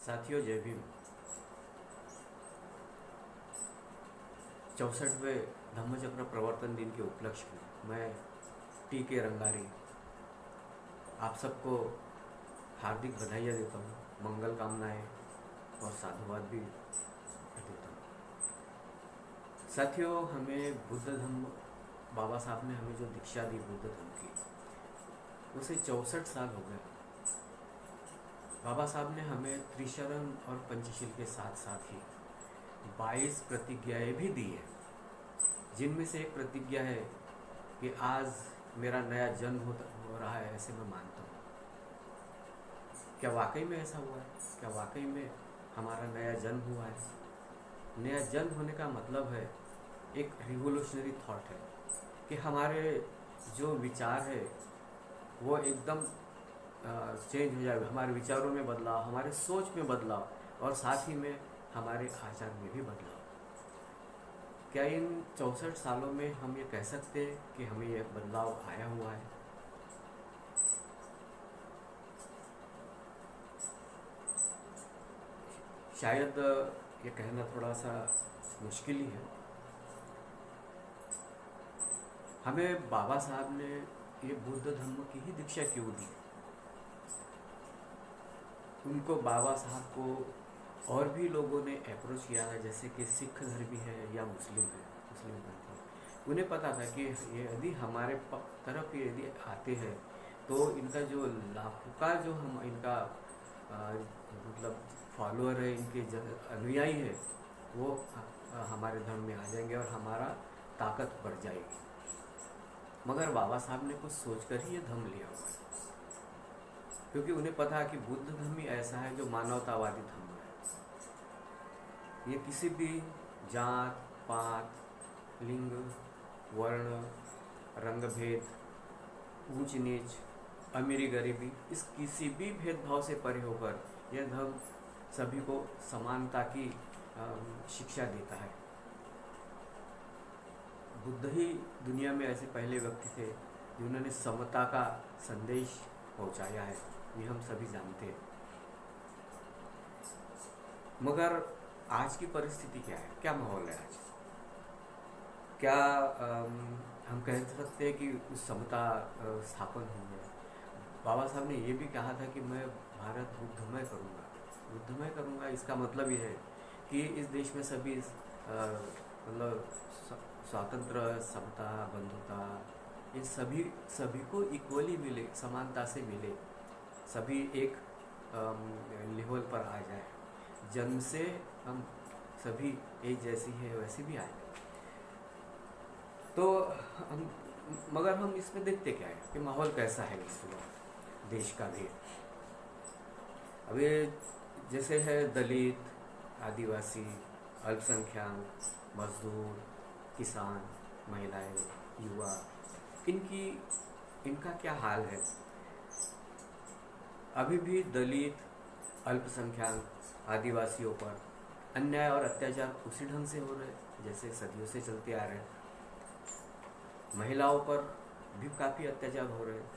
साथियों, जय भीम। 64वें धम्मचक्र प्रवर्तन दिन के उपलक्ष्य में मैं टी.के. रंगारी आप सबको हार्दिक बधाइयाँ देता हूँ, मंगल कामनाएं और साधुवाद भी देता हूँ। साथियों, हमें बुद्ध धम्म बाबा साहब ने हमें जो दीक्षा दी बुद्ध धम्म की, उसे 64 साल हो गए। बाबा साहब ने हमें त्रिशरण और पंचशील के साथ साथ ही 22 प्रतिज्ञाएं भी दी है, जिनमें से एक प्रतिज्ञा है कि आज मेरा नया जन्म हो रहा है, ऐसे मैं मानता हूँ। क्या वाकई में ऐसा हुआ है? क्या वाकई में हमारा नया जन्म हुआ है? नया जन्म होने का मतलब है एक रिवोल्यूशनरी थॉट है कि हमारे जो विचार है वो एकदम चेंज हो जाए, हमारे विचारों में बदलाव, हमारे सोच में बदलाव और साथ ही में हमारे आचार में भी बदलाव। क्या इन 64 सालों में हम ये कह सकते हैं कि हमें यह बदलाव आया हुआ है? शायद ये कहना थोड़ा सा मुश्किल ही है। हमें बाबा साहब ने ये बुद्ध धम्म की ही दीक्षा क्यों दी? उनको बाबा साहब को और भी लोगों ने अप्रोच किया है, जैसे कि सिख धर्मी है या मुस्लिम पंथी। उन्हें पता था कि ये यदि हमारे तरफ यदि आते हैं तो इनका जो लाखों का जो हम इनका मतलब फॉलोअर है, इनके अनुयायी है, वो हमारे धर्म में आ जाएंगे और हमारा ताकत बढ़ जाएगी। मगर बाबा साहब ने कुछ सोचकर ही ये धर्म लिया हुआ है, क्योंकि उन्हें पता है कि बुद्ध धर्म ही ऐसा है जो मानवतावादी धर्म है। ये किसी भी जात पात, लिंग, वर्ण, रंग भेद, ऊंच नीच, अमीरी गरीबी, इस किसी भी भेदभाव से परे होकर यह धर्म सभी को समानता की शिक्षा देता है। बुद्ध ही दुनिया में ऐसे पहले व्यक्ति थे जिन्होंने समता का संदेश पहुंचाया है, ये हम सभी जानते हैं। मगर आज की परिस्थिति क्या है? क्या माहौल है आज? क्या हम कह सकते हैं कि उस समता स्थापन हुई है? बाबा साहब ने ये भी कहा था कि मैं भारत बुद्धमय करूँगा। बुद्धमय करूँगा इसका मतलब ये है कि इस देश में सभी मतलब स्वातंत्र, समता, बंधुता, ये सभी को इक्वली मिले, समानता से मिले, सभी एक लेवल पर आ जाए, जन्म से हम सभी एक जैसी है वैसे भी आए। तो मगर हम इसमें देखते क्या है कि माहौल कैसा है इस वक्त देश का भी। अभी जैसे है दलित, आदिवासी, अल्पसंख्यक, मजदूर, किसान, महिलाएं, युवा, इनका क्या हाल है? अभी भी दलित, अल्पसंख्यक, आदिवासियों पर अन्याय और अत्याचार उसी ढंग से हो रहे हैं जैसे सदियों से चलते आ रहे हैं। महिलाओं पर भी काफ़ी अत्याचार हो रहे हैं।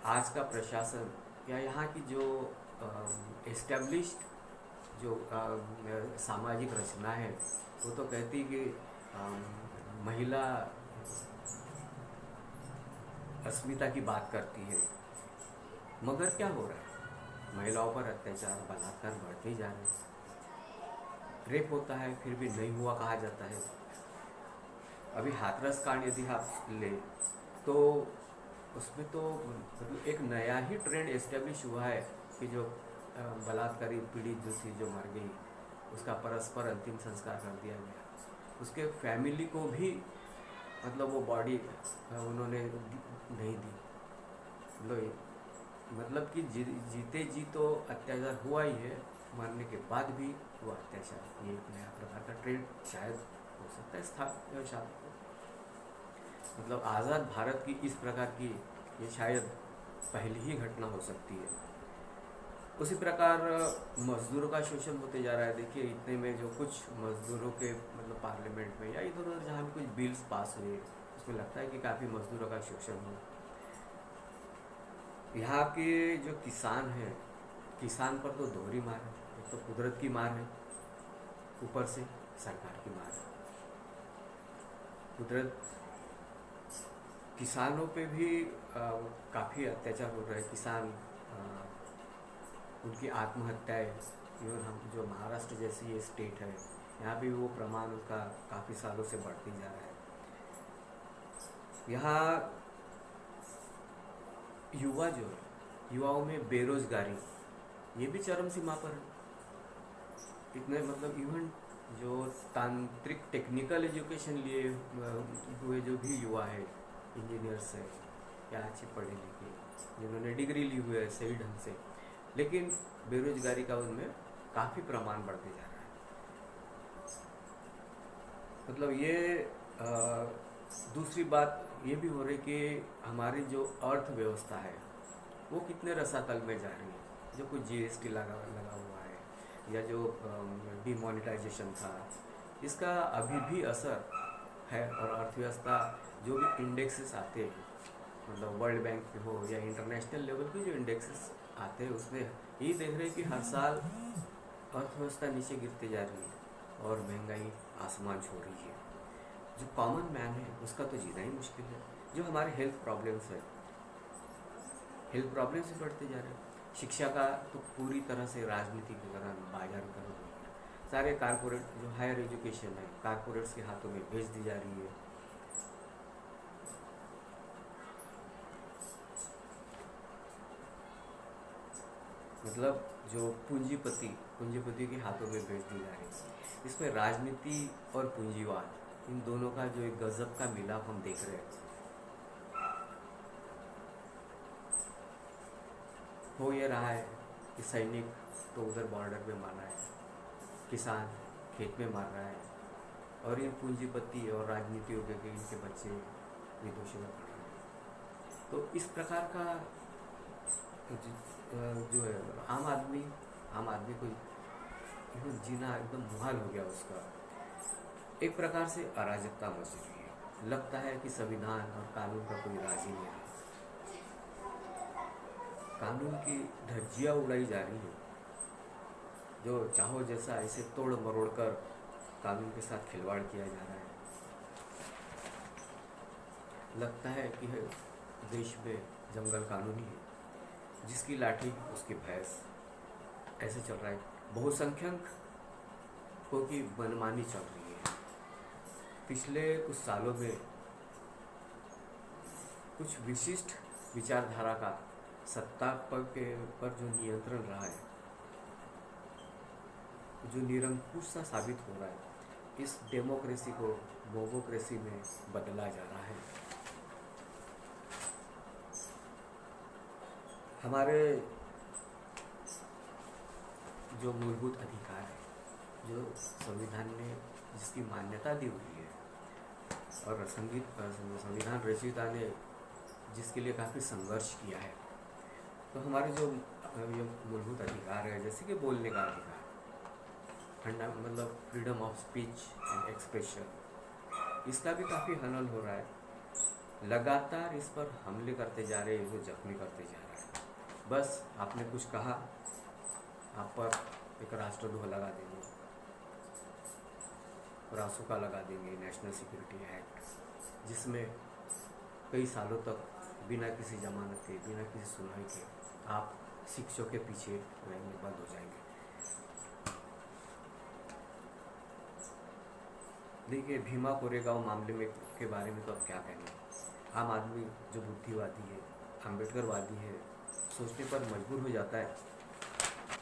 आज का प्रशासन या यहाँ की जो एस्टेब्लिश्ड जो सामाजिक रचना है, वो तो कहती कि महिला अस्मिता की बात करती है, मगर क्या हो रहा है? महिलाओं पर अत्याचार, बलात्कार बढ़ते ही जा रहे हैं। रेप होता है फिर भी नहीं हुआ कहा जाता है। अभी हाथरस कांड यदि आप ले तो उसमें तो एक नया ही ट्रेंड एस्टेब्लिश हुआ है कि जो बलात्कारी पीड़ित जो थी, जो मर गई, उसका परस्पर अंतिम संस्कार कर दिया गया। उसके फैमिली को भी मतलब वो बॉडी उन्होंने नहीं दी। मतलब कि जीते जी तो अत्याचार हुआ ही है, मरने के बाद भी वो अत्याचार, ये एक नया प्रकार का ट्रेंड शायद हो सकता है स्थापित। मतलब आज़ाद भारत की इस प्रकार की ये शायद पहली ही घटना हो सकती है। उसी प्रकार मजदूरों का शोषण होते जा रहा है। देखिए, इतने में जो कुछ मजदूरों के मतलब पार्लियामेंट में या इधर उधर जहाँ भी कुछ बिल्स पास हुए, उसमें लगता है कि काफ़ी मजदूरों का शोषण हुआ। यहाँ के जो किसान हैं, किसान पर तो दोहरी मार है। एक तो कुदरत की मार है, ऊपर से सरकार की मार है। कुदरत किसानों पे भी काफ़ी अत्याचार हो रहा है। किसान उनकी आत्महत्याएं, इवन हम जो महाराष्ट्र जैसी ये स्टेट है, यहाँ भी वो प्रमाण उनका काफ़ी सालों से बढ़ती जा रहा है। यहाँ युवा जो है, युवाओं में बेरोजगारी ये भी चरम सीमा पर है। इतने मतलब इवन जो तांत्रिक टेक्निकल एजुकेशन लिए हुए जो भी युवा है, इंजीनियर्स है या अच्छे पढ़े लिखे जिन्होंने डिग्री ली हुई है सही ढंग से, लेकिन बेरोजगारी का उनमें काफ़ी प्रमाण बढ़ते जा रहा है। मतलब ये दूसरी बात ये भी हो रही कि हमारी जो अर्थव्यवस्था है वो कितने रसातल में जा रही है। जो कुछ जीएसटी लगा हुआ है या जो डिमोनेटाइजेशन था, इसका अभी भी असर है। और अर्थव्यवस्था जो भी इंडेक्सेस आते हैं, मतलब वर्ल्ड बैंक पे हो या इंटरनेशनल लेवल पे जो इंडेक्सेस आते हैं, उसमें यही देख रहे हैं कि हर साल अर्थव्यवस्था नीचे गिरती जा रही है और महंगाई आसमान छू रही है। जो कॉमन मैन है उसका तो जीना ही मुश्किल है। जो हमारे हेल्थ प्रॉब्लम्स है, हेल्थ प्रॉब्लम्स भी बढ़ते जा रहे हैं। शिक्षा का तो पूरी तरह से राजनीतिकरण, बाजारीकरण हो गया। सारे कारपोरेट जो हायर एजुकेशन है कारपोरेट्स के हाथों में भेज दी जा रही है। मतलब जो पूंजीपति के हाथों में भेज दी जा रही है। इसमें राजनीति और पूंजीवाद, इन दोनों का जो एक गजब का मिलाप हम देख रहे हैं। हो ये रहा है कि सैनिक तो उधर बॉर्डर पे मार रहा है, किसान खेत में मार रहा है, और ये पूंजीपति और राजनीतियों के इनके बच्चे विदेशों में पढ़ रहे हैं। तो इस प्रकार का जो है आम आदमी को जीना एकदम मुहाल हो गया। उसका एक प्रकार से अराजकता मच रही है। लगता है कि संविधान और कानून का कोई राज ही नहीं रहा। कानून की धज्जियां उड़ाई जा रही है। जो चाहो जैसा ऐसे तोड़ मरोड़ कर कानून के साथ खिलवाड़ किया जा रहा है। लगता है कि देश में जंगल कानूनी है, जिसकी लाठी उसकी भैंस, ऐसे चल रहा है। बहुसंख्यकों की मनमानी चल रही है। पिछले कुछ सालों में कुछ विशिष्ट विचारधारा का सत्ता पर जो नियंत्रण रहा है, जो निरंकुश सा साबित हो रहा है, इस डेमोक्रेसी को मोबोक्रेसी में बदला जा रहा है। हमारे जो मूलभूत अधिकार है, जो संविधान ने जिसकी मान्यता दी हुई है, और संविधान रचयिता ने जिसके लिए काफ़ी संघर्ष किया है, तो हमारे जो मूलभूत अधिकार है, जैसे कि बोलने का अधिकार, मतलब freedom of speech and expression, इसका भी काफ़ी हनन हो रहा है। लगातार इस पर हमले करते जा रहे हैं, इसे जख्मी करते जा रहा है। बस आपने कुछ कहा, आप पर एक राष्ट्रध्वज लगा देंगे, रासुका लगा देंगे, नेशनल सिक्योरिटी एक्ट, जिसमें कई सालों तक बिना किसी जमानत के, बिना किसी सुनवाई के आप शिक्षकों के पीछे रहने बंद हो जाएंगे। देखिए, भीमा कोरेगांव मामले में के बारे में तो अब क्या कहना है। आम आदमी जो बुद्धिवादी है, अम्बेडकरवादी है, सोचने पर मजबूर हो जाता है।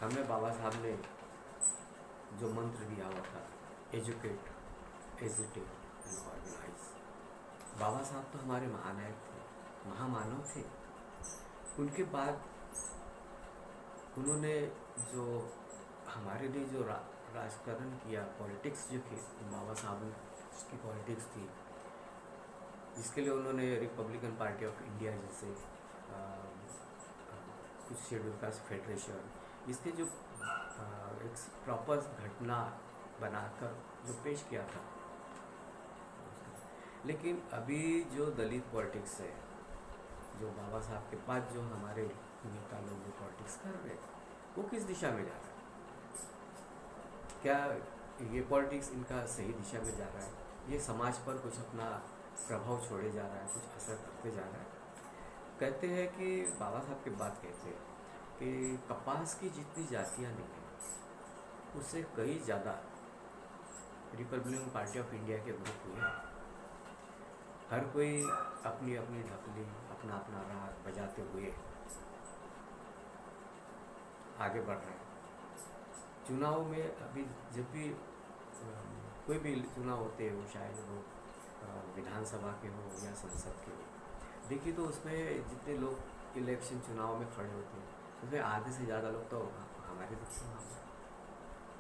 हमें बाबा साहब ने जो मंत्र दिया हुआ था, एजुकेट, एजुटेट एंड ऑर्गेनाइज। बाबा साहब तो हमारे महानायक थे, महामानव थे। उनके बाद उन्होंने जो हमारे लिए जो राजकारण किया, पॉलिटिक्स जो थी, बाबा साहब की पॉलिटिक्स थी, जिसके लिए उन्होंने रिपब्लिकन पार्टी ऑफ इंडिया जैसे कुछ शेड्यूल कास्ट फेडरेशन, इसके जो एक प्रॉपर घटना बनाकर जो पेश किया था। लेकिन अभी जो दलित पॉलिटिक्स है, जो बाबा साहब के बाद जो हमारे नेता लोग जो पॉलिटिक्स कर रहे हैं, वो किस दिशा में जा रहा है? क्या ये पॉलिटिक्स इनका सही दिशा में जा रहा है? ये समाज पर कुछ अपना प्रभाव छोड़े जा रहा है, कुछ असर करते जा रहा है? कहते हैं कि बाबा साहब की बात कहते हैं कि कपास की जितनी जातियाँ नहीं हैं उससे कई ज़्यादा रिपब्लिकन पार्टी ऑफ इंडिया के ग्रुप हुए हैं। हर कोई अपनी अपनी ढकली, अपना अपना राग बजाते हुए आगे बढ़ रहे हैं। चुनाव में अभी जब भी कोई भी चुनाव होते हैं, वो शायद वो विधानसभा के हो या संसद के हो, देखिए तो उसमें जितने लोग इलेक्शन चुनाव में खड़े होते हैं उसमें आधे से ज़्यादा लोग तो हमारे दुख से वहाँ पर,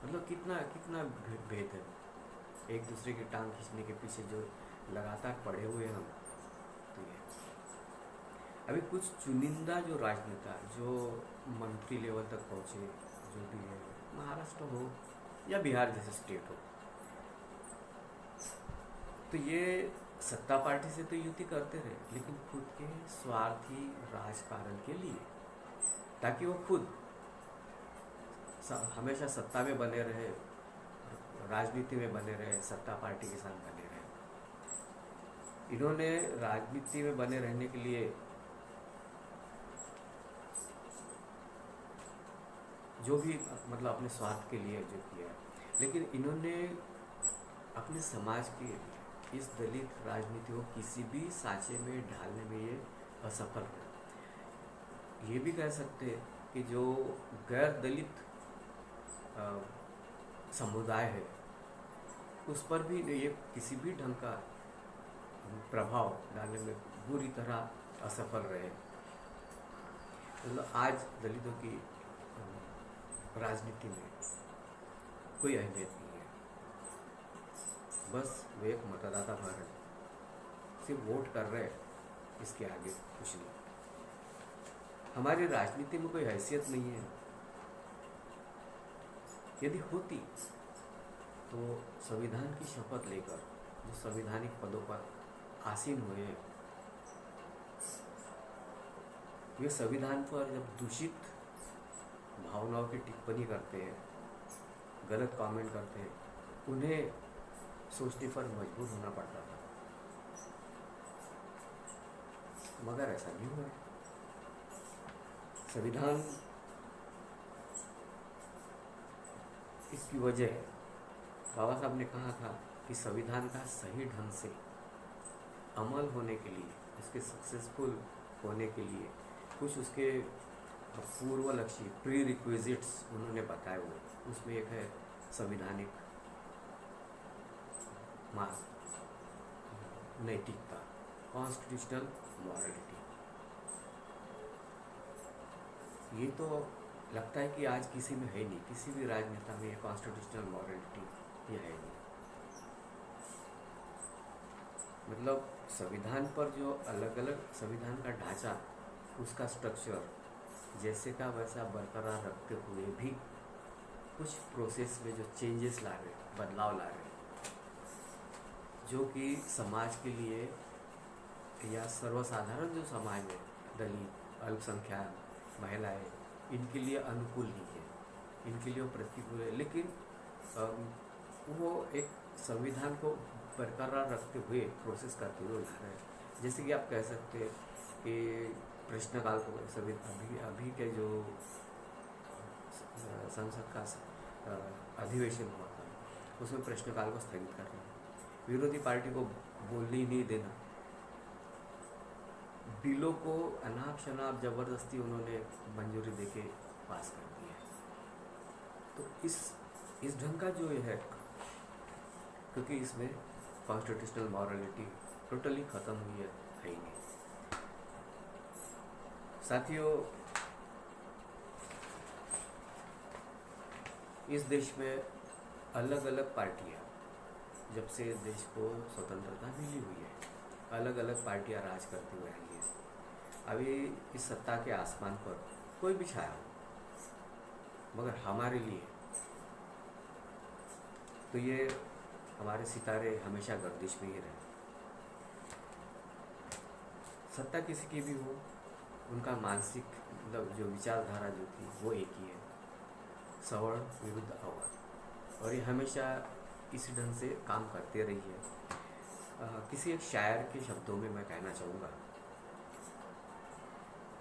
मतलब कितना कितना भेद है एक दूसरे की टांग खींचने के पीछे जो लगातार पड़े हुए हम। तो ये अभी कुछ चुनिंदा जो राजनेता जो मंत्री लेवल तक पहुँचे, जो भी है, महाराष्ट्र हो या बिहार जैसे स्टेट हो, तो ये सत्ता पार्टी से तो युति करते रहे लेकिन खुद के स्वार्थी राजकारण के लिए, ताकि वो खुद हमेशा सत्ता में बने रहे, राजनीति में बने रहे, सत्ता पार्टी के साथ बने रहे। इन्होंने राजनीति में बने रहने के लिए जो भी मतलब अपने स्वार्थ के लिए जो किया है, लेकिन इन्होंने अपने समाज के इस दलित राजनीति को किसी भी सांचे में ढालने में ये असफल रहे। ये भी कह सकते हैं कि जो गैर दलित समुदाय है उस पर भी ये किसी भी ढंग का प्रभाव डालने में बुरी तरह असफल रहे। मतलब आज दलितों की राजनीति में कोई अहमियत नहीं है, बस वे एक मतदाता भर है, सिर्फ वोट कर रहे, इसके आगे कुछ नहीं। हमारी राजनीति में कोई हैसियत नहीं है। यदि होती तो संविधान की शपथ लेकर जो संवैधानिक पदों पर आसीन हुए, वे संविधान पर जब दूषित भावनाओं की टिप्पणी करते हैं, गलत कमेंट करते हैं, उन्हें सोचने पर मजबूर होना पड़ता था, मगर ऐसा नहीं हुआ। संविधान इसकी वजह बाबा साहब ने कहा था कि संविधान का सही ढंग से अमल होने के लिए, उसके सक्सेसफुल होने के लिए कुछ उसके पूर्व लक्ष्य प्री रिक्विजिट्स उन्होंने बताए हुए, उसमें एक है संविधानिक नैतिकता, कॉन्स्टिट्यूशनल मॉरलिटी। ये तो लगता है कि आज किसी में है नहीं, किसी भी राजनेता में ये कॉन्स्टिट्यूशनल मॉरलिटी ये है नहीं। मतलब संविधान पर जो अलग अलग संविधान का ढांचा, उसका स्ट्रक्चर जैसे का वैसा बरकरार रखते हुए भी कुछ प्रोसेस में जो चेंजेस ला रहे, बदलाव ला रहे, जो कि समाज के लिए या सर्वसाधारण जो समाज है, दलित, अल्पसंख्यक, महिलाएं, इनके लिए अनुकूल नहीं है, इनके लिए प्रतिकूल है। लेकिन वो एक संविधान को बरकरार रखते हुए प्रोसेस करते हुए ला रहे हैं। जैसे कि आप कह सकते हैं कि प्रश्नकाल को सभी अभी के जो संसद का अधिवेशन हुआ था उसमें प्रश्नकाल को स्थगित कर रहे हैं, विरोधी पार्टी को बोलने ही नहीं देना, बिलों को अनाप शनाप जबरदस्ती उन्होंने मंजूरी देके पास कर दिया। तो इस ढंग का जो है, क्योंकि इसमें कॉन्स्टिट्यूशनल मॉरलिटी टोटली ख़त्म हुई है ही नहीं। साथियों, इस देश में अलग अलग पार्टियां, जब से देश को स्वतंत्रता मिली हुई है, अलग अलग पार्टियां राज करती हुई आई हैं। अभी इस सत्ता के आसमान पर कोई भी छाया हो, मगर हमारे लिए तो ये हमारे सितारे हमेशा गर्दिश में ही रहे। सत्ता किसी की भी हो, उनका मानसिक मतलब जो विचारधारा जो थी वो एक ही है, सवर्ण विरुद्ध अवर्ण। और ये हमेशा इसी ढंग से काम करते रही है। किसी एक शायर के शब्दों में मैं कहना चाहूँगा,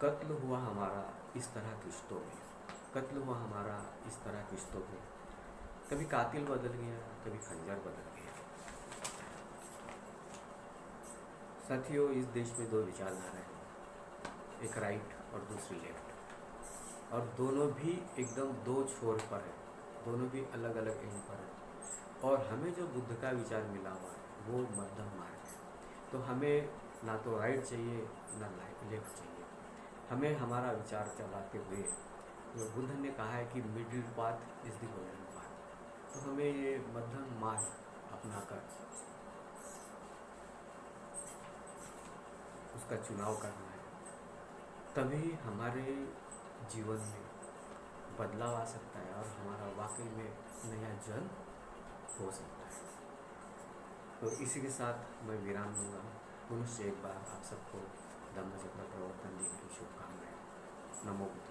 कत्ल हुआ हमारा इस तरह किश्तों में, कत्ल हुआ हमारा इस तरह किश्तों में, कभी कातिल बदल गया, कभी खंजर बदल गया। साथियों, इस देश में दो विचारधाराएं हैं, एक राइट और दूसरी लेफ्ट, और दोनों भी एकदम दो छोर पर है, दोनों भी अलग अलग एंड पर है। और हमें जो बुद्ध का विचार मिला हुआ है वो मध्यम मार्ग है। तो हमें ना तो राइट चाहिए ना लेफ्ट चाहिए, हमें हमारा विचार चलाते हुए जो बुद्ध ने कहा है कि middle path is the golden path, तो हमें ये मध्यम मार्ग अपनाकर उसका चुनाव करना है। तभी हमारे जीवन में बदलाव आ सकता है और हमारा वाकई में नया जन्म हो सकता है। तो इसी के साथ मैं विराम दूंगा। पुनः एक बार आप सबको धम्मचक्र प्रवर्तन दिन की शुभकामनाएं। नमो बुद्धाय।